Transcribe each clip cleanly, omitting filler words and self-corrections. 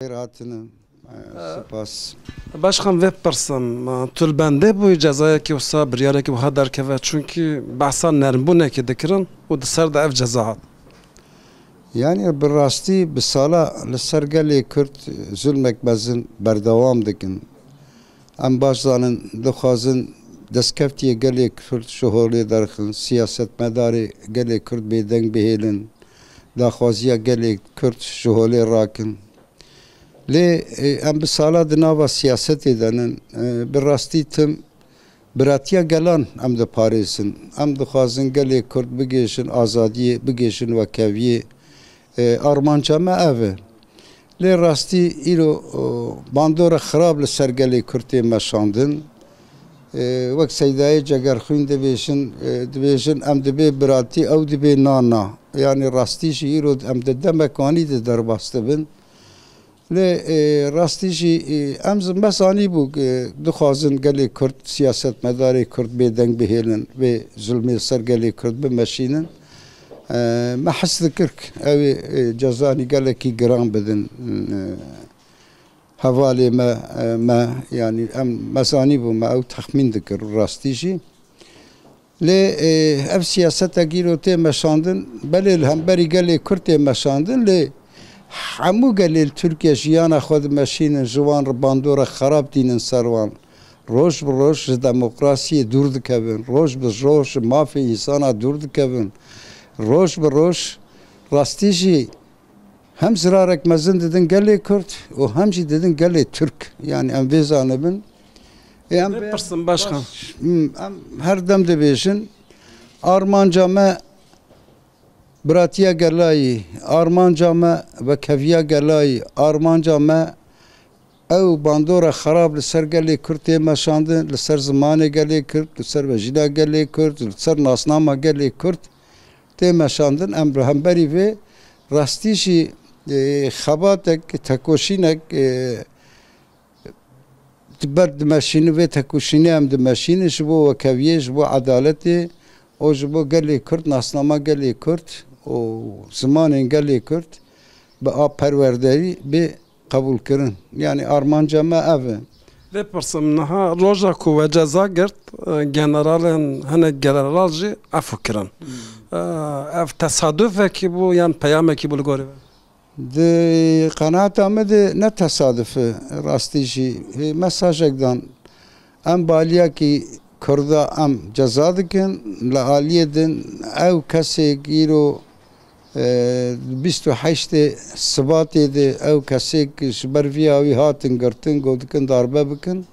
Hayratını spas. Başkan web persam tulbende bu cezaya ki olsa bir yere ki bu hadar keve çünkü bahsan nerim bu ne ki dikirin o da ser de ev ceza. Yani bir rastî bi sala li ser gelê Kurd zulmek mezin berdevam dikin. Em baş zanin dixwazin destkeftiyê gelê Kurd ji holê derxin, siyasetmedarê gelê Kurd bêdeng bihêlin, daxwaziya gelê Kurd ji holê rakin. Lê em bi sala di nava siyasetê denin bi rastî tim biratiya gelan em diparêzin. Em dixwazin gelê Kurd bigêşin azadiyê, bigêşin wekeviyê. Armanca me ev e. Lê rastî îro bandora xirab li ser gelê Kurtê meşandin. Wek Seydayê Cegerxwîn dibêjin em dibe biratî ew dibe nana. Yani rastî jî îro em di demek wanî de derbas dibin. Lê rastî jî em mesanî bû dixwazin gelê Kurd siyasetmedarê Kurd bêdeng bihêlin vê zulmê ser gelê Kurd bimeşînin. Me hes dikir ew cezanî gelekî giran bidin hevalê me yani em mesanî bû me ew texmîn dikir rastî jî. Lê ev siyasetekî îro tê meşandin belê li hemberî gelê Kurd tê meşandin lê hemû gelê Tirkiye jiyana xwe dimeşînin ji wan re bandora xerab dînin ser wan. Roj bi roj ji demokrasiyê dûr dikevin, roj bi roj ji mafê însana dûr dikevin. Roj bi roj rastî jî hem zirarek mezin didin gelê Kurd û hem jî didin gelê Türk. Yani em vê zanibin. Em pirsin başkan. Em her dem dibêjin armanca me biratiya gelayî, armanca me vekeviya gelayî, armanca me ew bandora xerab li ser gelê Kurd tê meşandin, li ser zimanê gelê Kurd, li ser vejîna gelê Kurd, li ser nasnama gelê Kurd tê meşandin. Em bi hemberî vê rastî jî xebatek tekoşînek ber dimeşînin vê tekoşînê em dimeşînin ji bo wekeviyê, ji bo edaletê û ji bo gelê Kurd, nasnama gelê Kurd û zimanên gelê Kurd bi perwerderî bê qebûlkirin. Yani armanca me ev e. Vê pirsim niha roja ku ve ceza girt generalên hinek general jî efu kirin. Ev tesadüfekî bû yan peyamekî bû li gorî ve? Di qenaata me de ne tesadüf e rastî jî mesajek dan em baliyekî Kurda em ceza dikin li aliyê din ew kesêk îro 28 Sibatê de ew kesêk ji ber vîya wî hatin girtin got dikin darbe bikin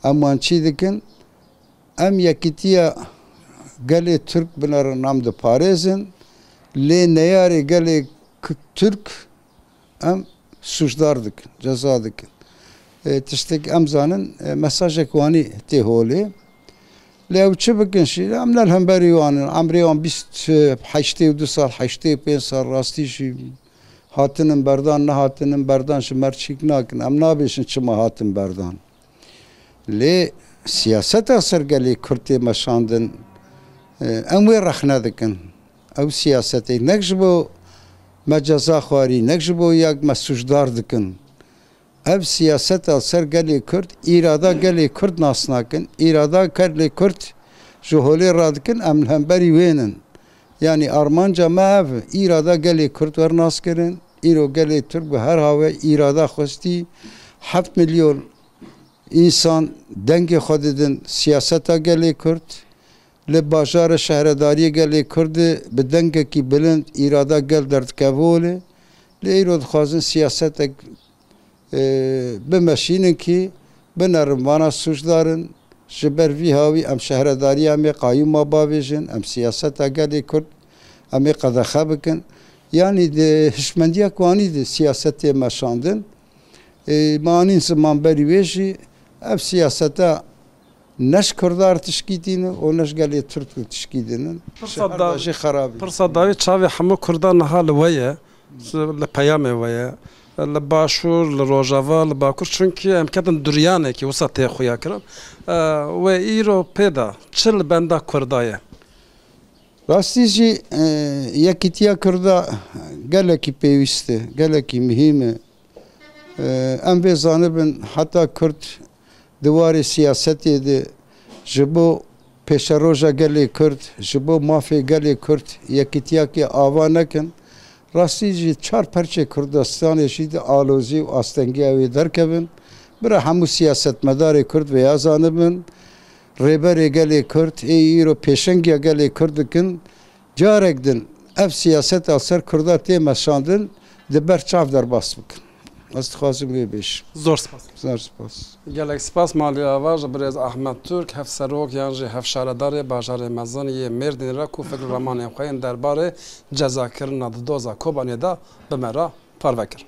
em wan çî dikin em yekîtiya gelê Türk binerin em diparêzin lê neyarê gelê Türk em suçdar dikin ceza dikin. Tiştek em zanin mesajek wanî tê holê. Lê ew çi bikin jî em ne li hemberî wan in emrê wan 82 sal 85 sal rastî jî hatinin berdan nehatinin berdan ji merçîk nakin em nabêjin çima hatin berdan. Lê siyaseta ser gelê Kurd tê meşandin em wê rexne dikin. Ew siyasetê nek ji bo me ceza xwarî nek ji bo yek me suçdar dikin. Ev siyaseta ser gelê Kurd îrada gelê Kurd nas nakin, îrada gelê Kurd ji holê radikin em li hemberî wênin. Yani armanca me ev îrada gelê Kurd wernas kirin, îro gelê Türk bi her havê îrada xwestî 7 milyon însan dengê xwe didin siyaseta gelê Kurd. Li bajara şehredariyê gelê Kurdê bi dengekî bilind îrada gel derdikeve holê. Lê îro dixwazin siyasetek bimeşînin ki binerin vana suçdarin ji ber vî havî em şehredariya em ê qayûma bavêjin em siyaseta gelê Kurd em ê qedexe bikin. Yani di hişmendiyek wanî di siyasetê meşandin me anîn zimanberî wê jî ev siyaseta neş Kurdar tişkîtînin û neş gelê Türk tişkîtînin jî xerabî. Pirsa dawî çavê hemû Kurdan niha li we ye li peyamê we ye. Li Başûr, li Rojava, li Bakur çünkü em ketin duryanekî wisa tê xuya kirin. Wê îro pêda çi li benda Kurda ye? Rastî jî yekîtiya Kurda gelekî pêwîst e, gelekî mihîm e. Em vê zanibin heta Kurd diwarê siyasetê de ji bo pêşeroja gelê Kurd, ji bo mafê gelê Kurd yekîtiyakê ava nekin. Rastî jî çar perçê Kurdistanê jî de alozî û astengiya wê derkevin. Bira hemû siyasetmedarê Kurd vê ya zanibin. Rêberê gelê Kurd ê îro pêşengiya gelê Kurd dikin. Carek din ev siyaseta ser Kurda tê meşandin di ber çav derbas bikin. Ez dixwazim wê bêjim. Zor spas. Zor spas. Gelek spas malî ava ji birêz Ahmed Türk hevserok yan jî hevşaredarê bajarê Mezaniyê Mêrdînê re ku fikr ramanên xwe yên derbarê cezakirina di doza Kobanê de bi me re parve kir.